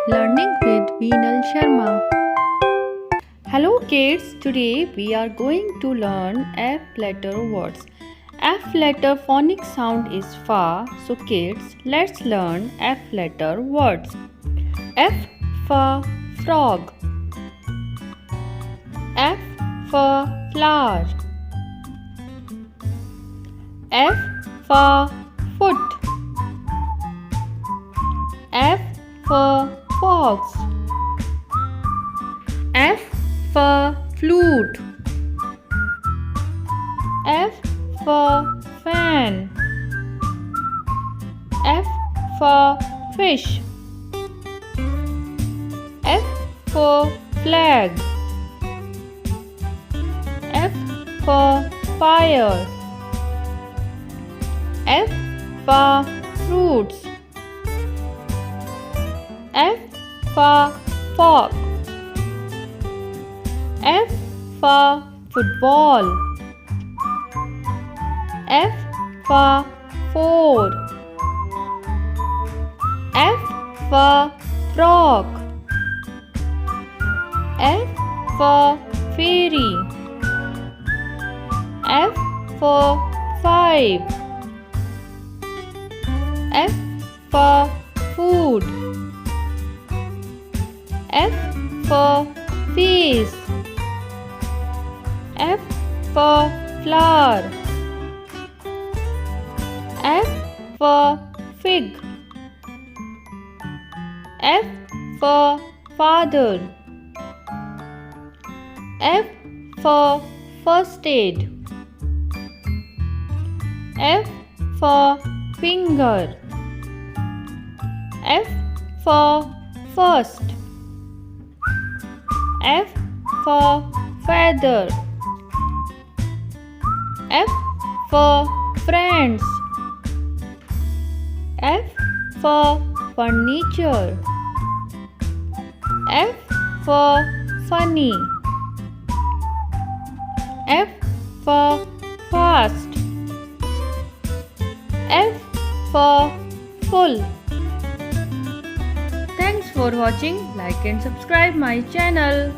Learning with Veenal Sharma. Hello kids, today we are going to learn F letter words. F letter phonic sound is fa, so kids, let's learn F letter words. F for frog. F for flower. F for foot. F for fox. F for flute. F for fan. F for fish. F for flag. F for fire. F for fruits. F for fork. F for football. F for four. F for frog. F for fairy. F for five. F for food. F for face. F for flower. F for fig. F for father. F for first aid. F for finger. F for first. F for feather. F for friends. F for furniture. F for funny. F for fast. F for full. Thanks for watching. Like and subscribe my channel.